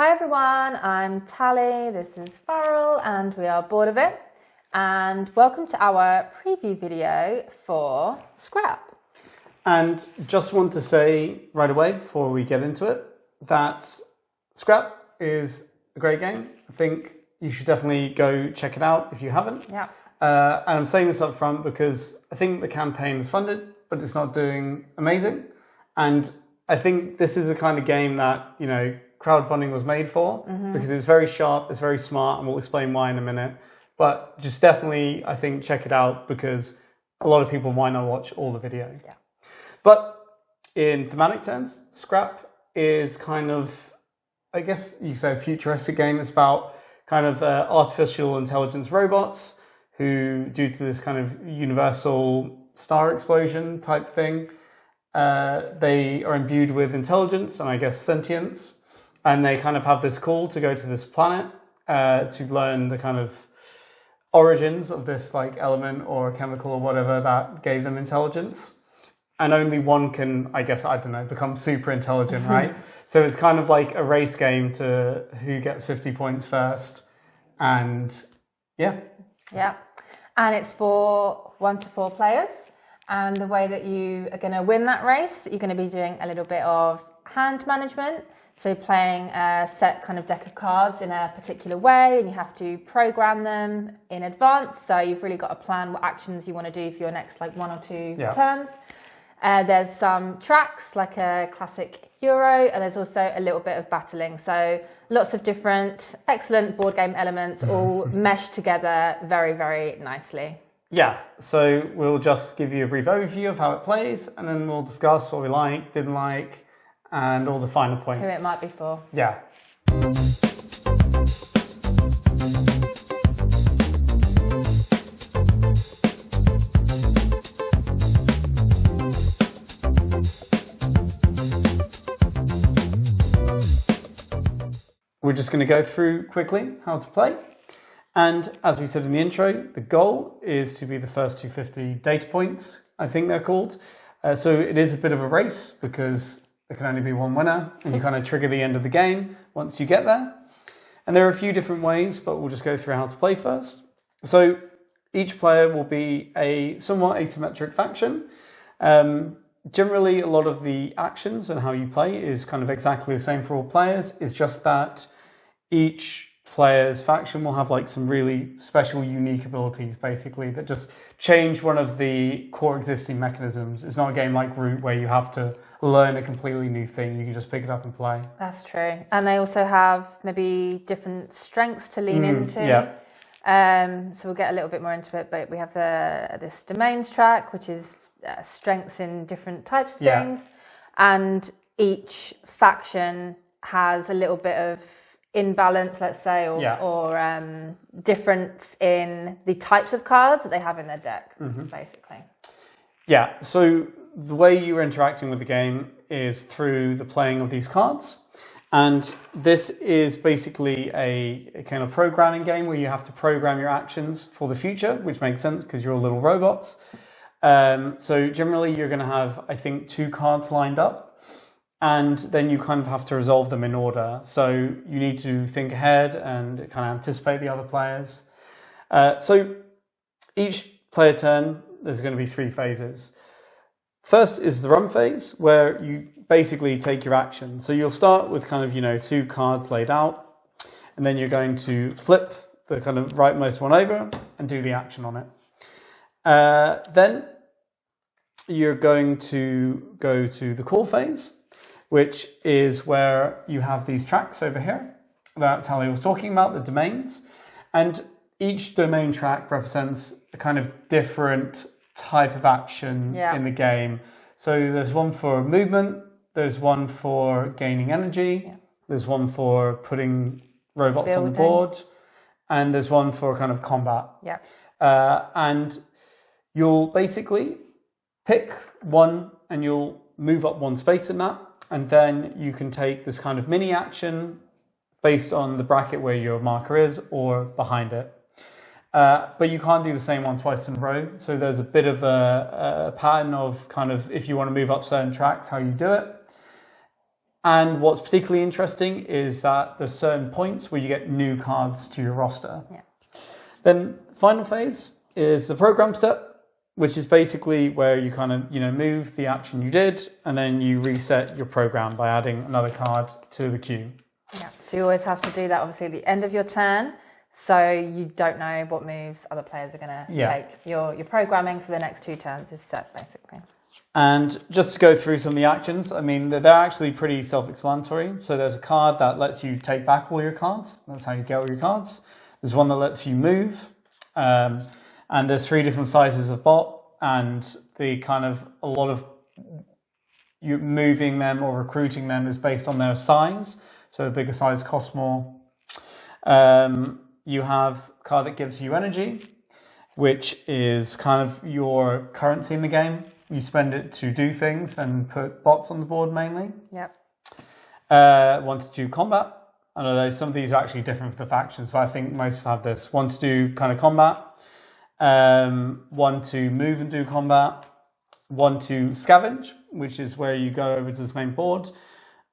Hi everyone, I'm Tally, this is Farrell, and we are bored of it. And welcome to our preview video for Scrap. And just want to say right away before we get into it that Scrap is a great game. I think you should definitely go check it out if you haven't. Yeah. And I'm saying this up front because I think the campaign is funded, but it's not doing amazing. And I think this is the kind of game that, you know, crowdfunding was made for because it's very sharp, it's very smart, and we'll explain why in a minute. But just definitely, I think, check it out because a lot of people might not watch all the video. Yeah. But in thematic terms, Scrap is kind of, I guess you could say, a futuristic game. It's about kind of artificial intelligence robots who, due to this kind of universal star explosion type thing, they are imbued with intelligence and I guess sentience. And they kind of have this call to go to this planet to learn the kind of origins of this like element or chemical or whatever that gave them intelligence. And only one can, I guess, I don't know, become super intelligent, right? So it's kind of like a race game to who gets 50 points first. And yeah. Yeah. And it's for 1 to 4 players. And the way that you are going to win that race, you're going to be doing a little bit of hand management. So playing a set kind of deck of cards in a particular way, and you have to program them in advance. So you've really got to plan what actions you want to do for your next like 1 or 2 turns. There's some tracks like a classic Euro, and there's also a little bit of battling. So lots of different excellent board game elements all meshed together very, very nicely. Yeah, so we'll just give you a brief overview of how it plays, and then we'll discuss what we like, didn't like, and all the finer points. Who it might be for. Yeah. We're just going to go through quickly how to play. And as we said in the intro, the goal is to be the first 250 data points, I think they're called. So it is a bit of a race because there can only be one winner, and you kind of trigger the end of the game once you get there. And there are a few different ways, but we'll just go through how to play first. So each player will be a somewhat asymmetric faction. Generally, a lot of the actions and how you play is kind of exactly the same for all players. It's just that each player's faction will have like some really special, unique abilities, basically, that just change one of the core existing mechanisms. It's not a game like Root where you have to learn a completely new thing. You can just pick it up and play. That's true. And they also have maybe different strengths to lean into. Yeah. So we'll get a little bit more into it, but we have this domains track, which is strengths in different types of things. And each faction has a little bit of imbalance, let's say, or difference in the types of cards that they have in their deck, basically. Yeah, so the way you're interacting with the game is through the playing of these cards. And this is basically a kind of programming game where you have to program your actions for the future, which makes sense because you're all little robots. So generally you're going to have, I think, 2 cards lined up. And then you kind of have to resolve them in order. So you need to think ahead and kind of anticipate the other players. So each player turn, there's going to be 3 phases. First is the run phase, where you basically take your action. So you'll start with kind of, 2 cards laid out, and then you're going to flip the kind of rightmost one over and do the action on it. Then you're going to go to the call phase, which is where you have these tracks over here that Tally was talking about, the domains. And each domain track represents a kind of different type of action in the game. So there's one for movement, there's one for gaining energy, there's one for putting robots on the board, and there's one for kind of combat. Yeah. And you'll basically pick one and you'll move up 1 space in that. And then you can take this kind of mini action based on the bracket where your marker is or behind it. But you can't do the same one twice in a row. So there's a bit of a pattern of kind of if you want to move up certain tracks, how you do it. And what's particularly interesting is that there's certain points where you get new cards to your roster. Yeah. Then final phase is the program step, which is basically where you kind of, move the action you did, and then you reset your program by adding another card to the queue. Yeah. So you always have to do that, obviously, at the end of your turn, so you don't know what moves other players are going to take. Your programming for the next 2 turns is set, basically. And just to go through some of the actions, I mean, they're actually pretty self-explanatory. So there's a card that lets you take back all your cards. That's how you get all your cards. There's one that lets you move. And there's 3 different sizes of bot. And a lot of you moving them or recruiting them is based on their size. So a bigger size costs more. You have a card that gives you energy, which is kind of your currency in the game. You spend it to do things and put bots on the board mainly. Yep. One to do combat. I know some of these are actually different for the factions, but I think most have this. One to do kind of combat. One to move and do combat. One to scavenge, which is where you go over to this main board.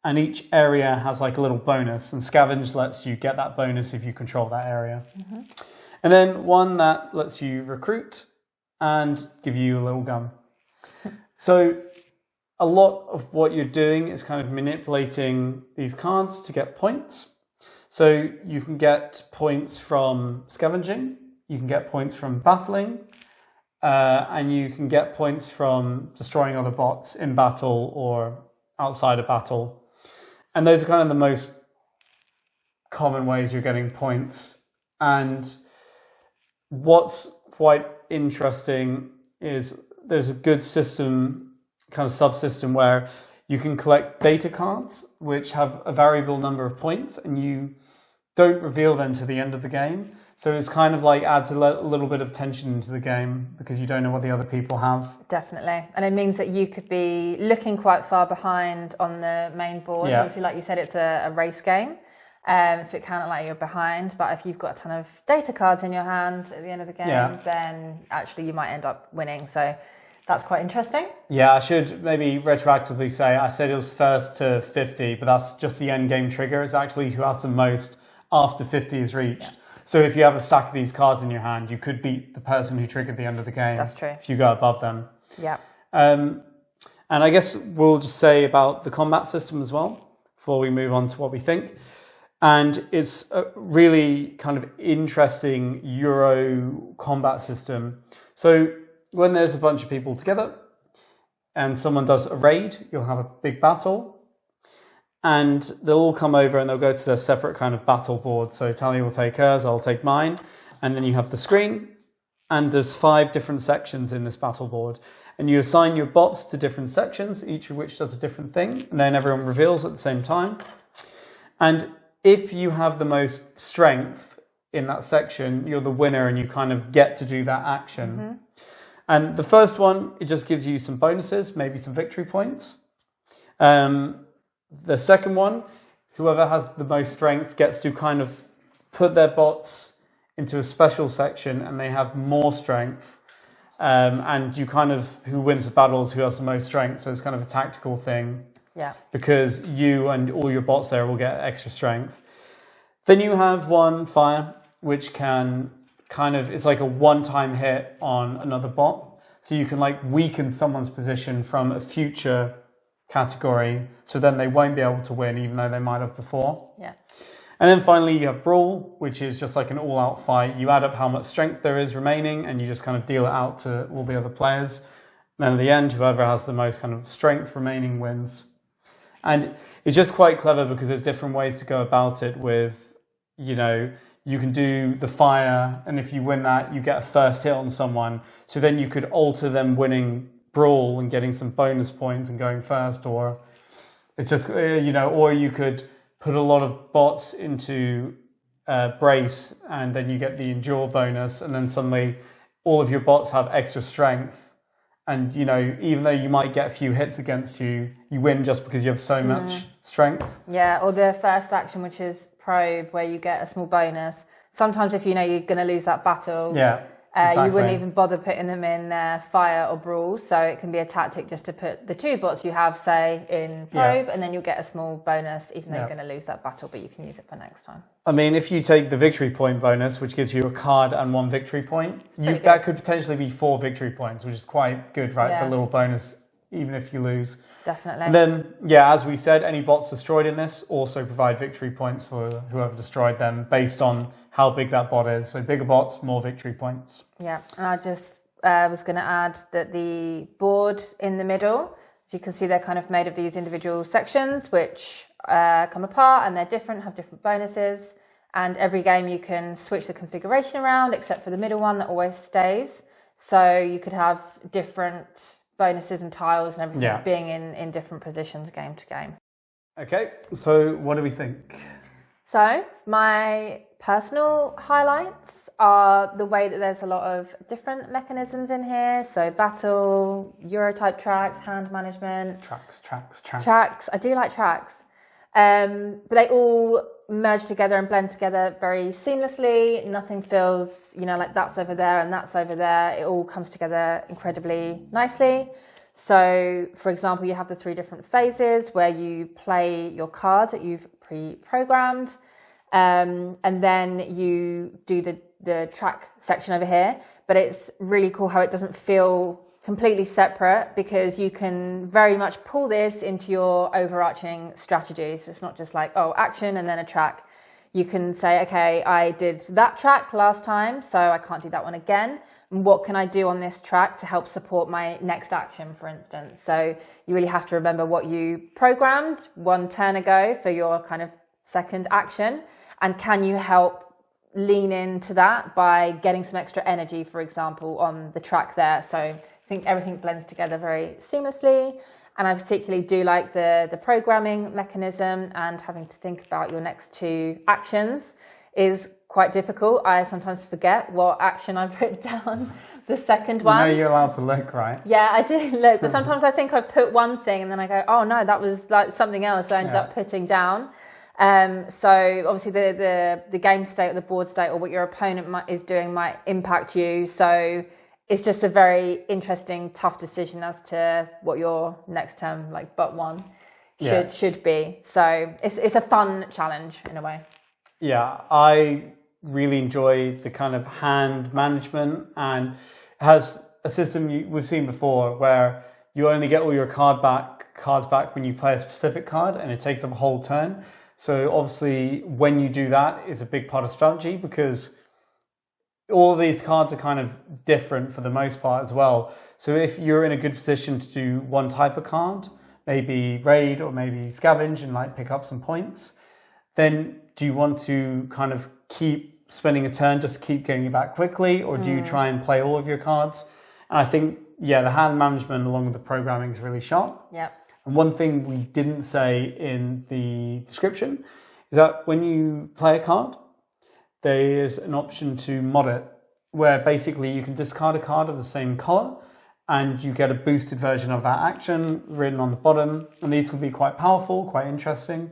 And each area has like a little bonus. And scavenge lets you get that bonus if you control that area. Mm-hmm. And then one that lets you recruit and give you a little gun. So a lot of what you're doing is kind of manipulating these cards to get points. So you can get points from scavenging, you can get points from battling, and you can get points from destroying other bots in battle or outside of battle. And those are kind of the most common ways you're getting points. And what's quite interesting is there's a good system, kind of subsystem, where you can collect data cards which have a variable number of points, and you don't reveal them to the end of the game. So it's kind of like adds a little bit of tension into the game because you don't know what the other people have. Definitely. And it means that you could be looking quite far behind on the main board. Yeah. Obviously, like you said, it's a race game. So it can look like you're behind, but if you've got a ton of data cards in your hand at the end of the game, then actually you might end up winning. So that's quite interesting. Yeah, I should maybe retroactively say, I said it was first to 50, but that's just the end game trigger. It's actually who has the most after 50 is reached. Yeah. So if you have a stack of these cards in your hand, you could beat the person who triggered the end of the game. That's true. If you go above them. Yeah. And I guess we'll just say about the combat system as well, before we move on to what we think. And it's a really kind of interesting Euro combat system. So when there's a bunch of people together and someone does a raid, you'll have a big battle. And they'll all come over and they'll go to their separate kind of battle board. So Talia will take hers, I'll take mine. And then you have the screen. And there's 5 different sections in this battle board. And you assign your bots to different sections, each of which does a different thing. And then everyone reveals at the same time. And if you have the most strength in that section, you're the winner and you kind of get to do that action. Mm-hmm. And the first one, it just gives you some bonuses, maybe some victory points. The second one, whoever has the most strength gets to kind of put their bots into a special section and they have more strength. And you kind of, who wins the battles, who has the most strength. So it's kind of a tactical thing. Yeah. Because you and all your bots there will get extra strength. Then you have one fire, which can kind of, it's like a one-time hit on another bot. So you can like weaken someone's position from a future category. So then they won't be able to win, even though they might have before. Yeah. And then finally you have Brawl, which is just like an all-out fight. You add up how much strength there is remaining and you just kind of deal it out to all the other players. And then at the end, whoever has the most kind of strength remaining wins. And it's just quite clever because there's different ways to go about it with, you can do the fire, and if you win that, you get a first hit on someone. So then you could alter them winning Brawl and getting some bonus points and going first, or it's just, or you could put a lot of bots into Brace, and then you get the Endure bonus, and then suddenly all of your bots have extra strength. And, even though you might get a few hits against you, you win just because you have so much strength. Yeah, or the first action, which is Probe, where you get a small bonus. Sometimes if you're going to lose that battle, You wouldn't even bother putting them in fire or brawl, so it can be a tactic just to put the 2 bots you have, say, in probe, and then you'll get a small bonus, even though you're going to lose that battle, but you can use it for next time. I mean, if you take the victory point bonus, which gives you a card and 1 victory point, that could potentially be 4 victory points, which is quite good, right, for a little bonus, even if you lose. Definitely. And then, as we said, any bots destroyed in this also provide victory points for whoever destroyed them based on how big that bot is. So bigger bots, more victory points. Yeah, and I just was going to add that the board in the middle, as you can see, they're kind of made of these individual sections which come apart, and they're different, have different bonuses. And every game you can switch the configuration around, except for the middle one that always stays. So you could have different bonuses and tiles and everything being in different positions game to game. Okay, so what do we think? So my personal highlights are the way that there's a lot of different mechanisms in here. So battle, Euro-type tracks, hand management. Tracks. I do like tracks. But they all merge together and blend together very seamlessly. Nothing feels, like that's over there and that's over there. It all comes together incredibly nicely. So, for example, you have the 3 different phases where you play your cards that you've pre-programmed, and then you do the track section over here. But it's really cool how it doesn't feel completely separate, because you can very much pull this into your overarching strategy. So it's not just like, action and then a track. You can say, okay, I did that track last time, so I can't do that one again. And what can I do on this track to help support my next action, for instance? So you really have to remember what you programmed 1 turn ago for your kind of second action. And can you help lean into that by getting some extra energy, for example, on the track there? So I think everything blends together very seamlessly. And I particularly do like the programming mechanism, and having to think about your next 2 actions is quite difficult. I sometimes forget what action I put down the second one. You're allowed to look, right? Yeah, I do look, but sometimes I think I've put one thing and then I go, oh no, that was like something else I ended up putting down. So obviously the game state or the board state or what your opponent is doing might impact you. So it's just a very interesting, tough decision as to what your next term, like but one, should be. So it's a fun challenge in a way. Yeah, I really enjoy the kind of hand management, and has a system we've seen before where you only get all your cards back when you play a specific card, and it takes up a whole turn. So obviously when you do that is a big part of strategy, because all of these cards are kind of different for the most part as well. So if you're in a good position to do one type of card, maybe raid or maybe scavenge and like pick up some points, then do you want to kind of keep spending a turn, just keep getting it back quickly, or do you try and play all of your cards? And I think, the hand management along with the programming is really sharp. Yeah. And one thing we didn't say in the description is that when you play a card, there is an option to mod it, where basically you can discard a card of the same color and you get a boosted version of that action written on the bottom. And these can be quite powerful, quite interesting.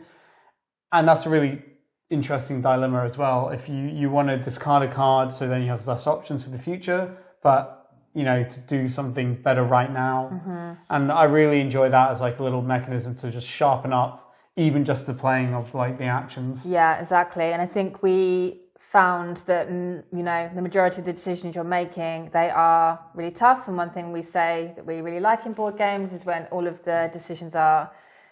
And that's a really interesting dilemma as well. If you want to discard a card, so then you have less options for the future, but to do something better right now. Mm-hmm. And I really enjoy that as like a little mechanism to just sharpen up even just the playing of like the actions. Yeah, exactly. And I think we found that, the majority of the decisions you're making, they are really tough. And one thing we say that we really like in board games is when all of the decisions are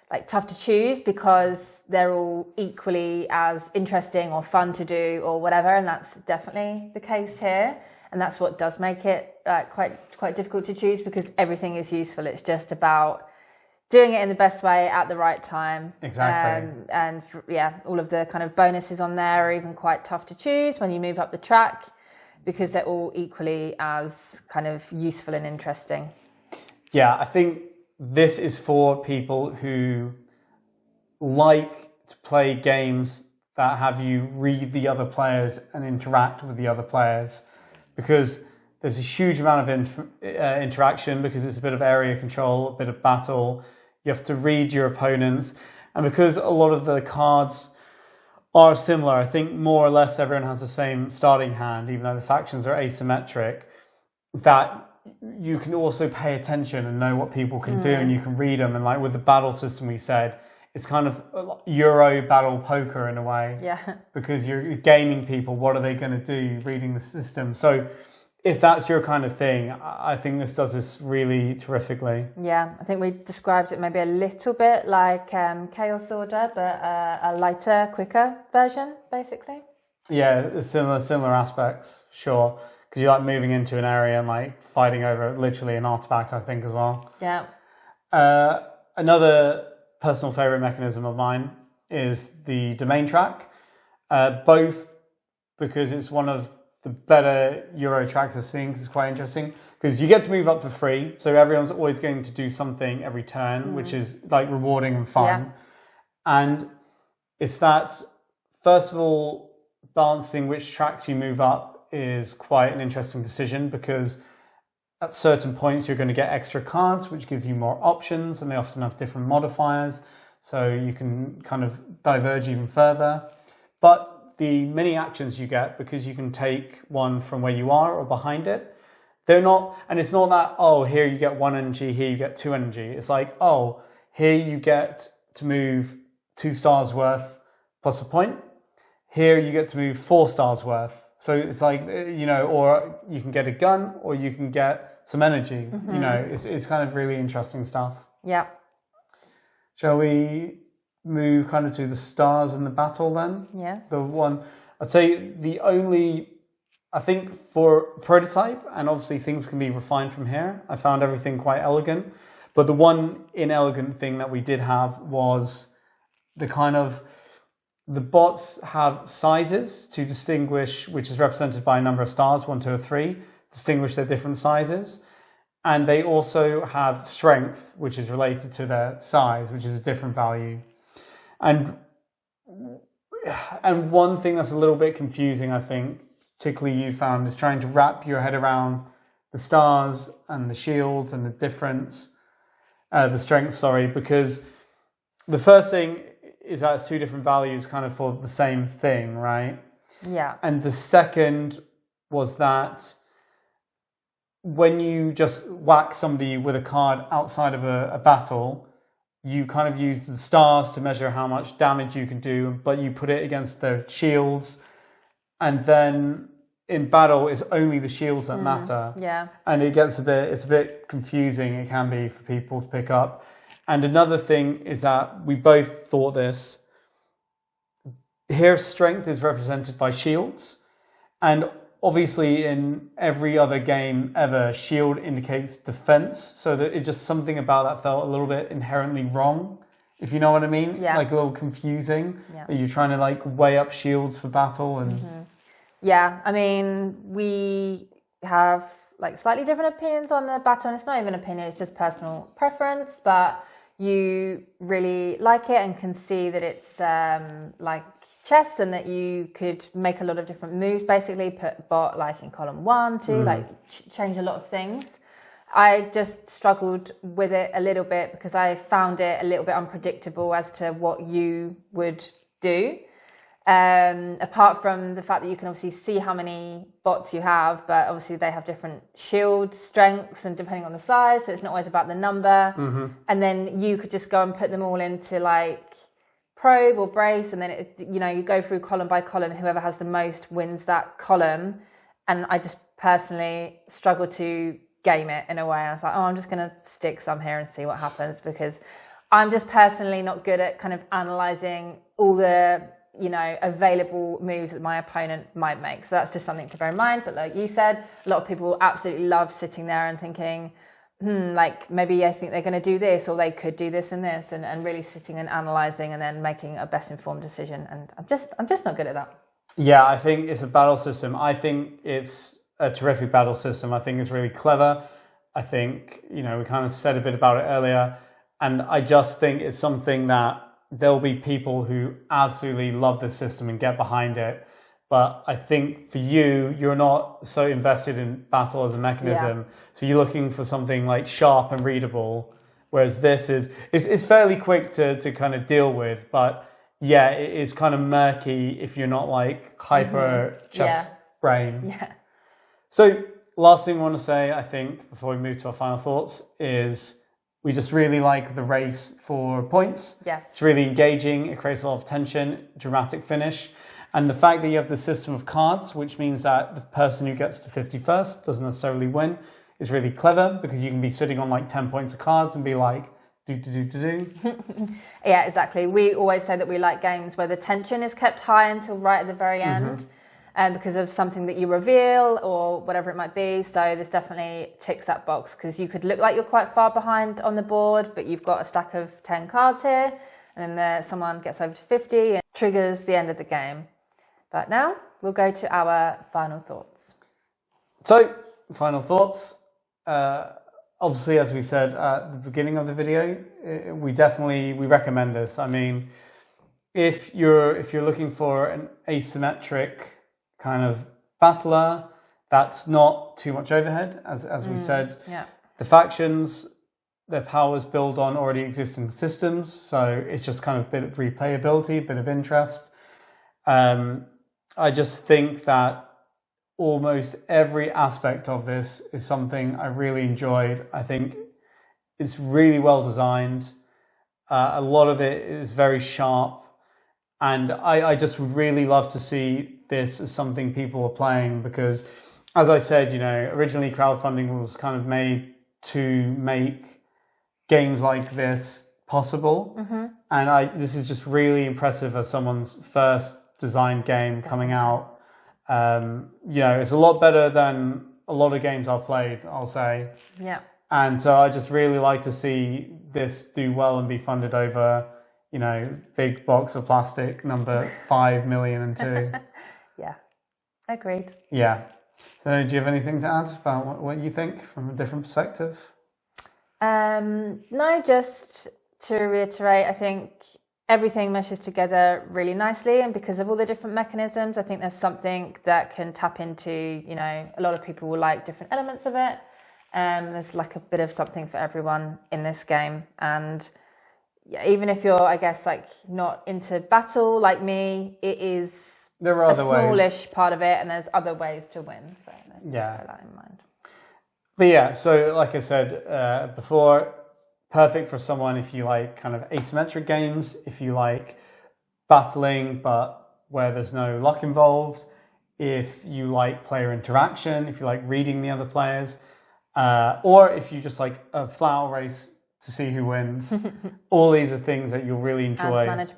like tough to choose, because they're all equally as interesting or fun to do or whatever. And that's definitely the case here. And that's what does make it quite difficult to choose, because everything is useful. It's just about doing it in the best way at the right time. Exactly. All of the kind of bonuses on there are even quite tough to choose when you move up the track, because they're all equally as kind of useful and interesting. Yeah, I think this is for people who like to play games that have you read the other players and interact with the other players, because there's a huge amount of interaction, because it's a bit of area control, a bit of battle. You have to read your opponents. And because a lot of the cards are similar. I think more or less everyone has the same starting hand, even though the factions are asymmetric, that you can also pay attention and know what people can do, and you can read them. And like with the battle system, we said, it's kind of Euro battle poker in a way. Yeah. Because you're gaming people. What are they going to do? Reading the system. So if that's your kind of thing, I think this does this really terrifically. Yeah, I think we described it maybe a little bit like Chaos Order, but a lighter, quicker version, basically. Yeah, similar aspects, sure. Because you're like moving into an area and like fighting over literally an artifact, I think, as well. Yeah. Another personal favorite mechanism of mine is the domain track, both because it's one of the better Euro tracks I've seen, because it's quite interesting, because you get to move up for free, so everyone's always going to do something every turn, which is like rewarding and fun. Yeah. And it's that, first of all, balancing which tracks you move up is quite an interesting decision, because at certain points you're going to get extra cards, which gives you more options, and they often have different modifiers, so you can kind of diverge even further. But the mini actions you get, because you can take one from where you are or behind it, they're not, and it's not that, oh, here you get 1 energy, here you get 2 energy. It's like, oh, here you get to move 2 stars worth plus a point. Here you get to move 4 stars worth. So it's like, you know, or you can get a gun, or you can get some energy. You know, it's kind of really interesting stuff. Yeah. Shall we move kind of to the stars in the battle then? Yes. The one, I'd say the only, I think for prototype, and obviously things can be refined from here, I found everything quite elegant. But the one inelegant thing that we did have was the kind of, the bots have sizes to distinguish, which is represented by a number of stars, 1, 2, or 3, distinguish their different sizes. And they also have strength, which is related to their size, which is a different value. And one thing that's a little bit confusing, I think, particularly you found, is trying to wrap your head around the stars and the shields and the difference, the strength, sorry, because the first thing is that it's 2 different values kind of for the same thing, right? Yeah. And the second was that when you just whack somebody with a card outside of a battle, you kind of use the stars to measure how much damage you can do, but you put it against the shields, and then in battle it's only the shields that matter. Yeah. And it's a bit confusing, it can be, for people to pick up. And another thing is that we both thought this. Here strength is represented by shields, and obviously in every other game ever, shield indicates defense, so that it's just something about that felt a little bit inherently wrong, if you know what I mean. Yeah. Like a little confusing. Yeah. That you're trying to like weigh up shields for battle and Yeah, I mean, we have like slightly different opinions on the battle, and it's not even an opinion, it's just personal preference, but you really like it and can see that it's like chess, and that you could make a lot of different moves, basically put bot like in column 1, 2, like change a lot of things. I just struggled with it a little bit because I found it a little bit unpredictable as to what you would do. Apart from the fact that you can obviously see how many bots you have, but obviously they have different shield strengths and depending on the size, so it's not always about the number. And then you could just go and put them all into like probe or brace, and then it's, you know, you go through column by column, whoever has the most wins that column. And I just personally struggled to game it in a way. I was like, oh, I'm just going to stick some here and see what happens, because I'm just personally not good at kind of analysing all the, you know, available moves that my opponent might make. So that's just something to bear in mind. But like you said, a lot of people absolutely love sitting there and thinking, like maybe I think they're going to do this, or they could do this and this, and really sitting and analysing and then making a best informed decision. And I'm just not good at that. Yeah, I think it's a battle system. I think it's a terrific battle system. I think it's really clever. I think, you know, we kind of said a bit about it earlier, and I just think it's something that there'll be people who absolutely love this system and get behind it. But I think for you, you're not so invested in battle as a mechanism. Yeah. So you're looking for something like sharp and readable, whereas this is fairly quick to kind of deal with, but yeah, it is kind of murky if you're not like hyper chess brain. Yeah. So last thing I want to say, I think, before we move to our final thoughts, is we just really like the race for points. Yes. It's really engaging. It creates a lot of tension, dramatic finish. And the fact that you have the system of cards, which means that the person who gets to 50 first doesn't necessarily win, is really clever, because you can be sitting on like 10 points of cards and be like, do. Yeah, exactly. We always say that we like games where the tension is kept high until right at the very end, because of something that you reveal or whatever it might be. So this definitely ticks that box, because you could look like you're quite far behind on the board, but you've got a stack of 10 cards here, and then someone gets over to 50 and triggers the end of the game. But now we'll go to our final thoughts. So, final thoughts. Obviously, as we said at the beginning of the video, we recommend this. I mean, if you're looking for an asymmetric kind of battler, that's not too much overhead, as we said. Yeah. The factions, their powers build on already existing systems, so it's just kind of a bit of replayability, a bit of interest. I just think that almost every aspect of this is something I really enjoyed. I think it's really well designed. A lot of it is very sharp. And I just would really love to see this as something people are playing, because, as I said, originally crowdfunding was kind of made to make games like this possible. And this is just really impressive as someone's first designed game coming out. It's a lot better than a lot of games I've played, I'll say. Yeah. And so I just really like to see this do well and be funded over, big box of plastic number 5,000,002. Yeah, agreed. Yeah. So do you have anything to add about what you think from a different perspective? No, just to reiterate, I think everything meshes together really nicely, and because of all the different mechanisms, I think there's something that can tap into, a lot of people will like different elements of it. There's like a bit of something for everyone in this game. And even if you're, I guess, like not into battle like me, it is there are a smallish part of it, and there's other ways to win. So yeah, bear that in mind. But yeah, so like I said before, perfect for someone if you like kind of asymmetric games, if you like battling but where there's no luck involved, if you like player interaction, if you like reading the other players, or if you just like a flat race to see who wins. All these are things that you'll really enjoy. Hand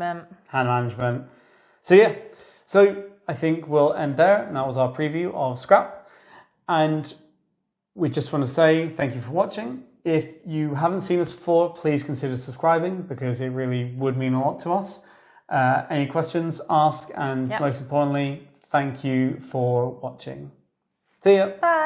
management. So yeah, so I think we'll end there. And that was our preview of Scrap. And we just want to say thank you for watching. If you haven't seen us before, please consider subscribing, because it really would mean a lot to us. Any questions, ask, and most importantly, thank you for watching. See ya. Bye.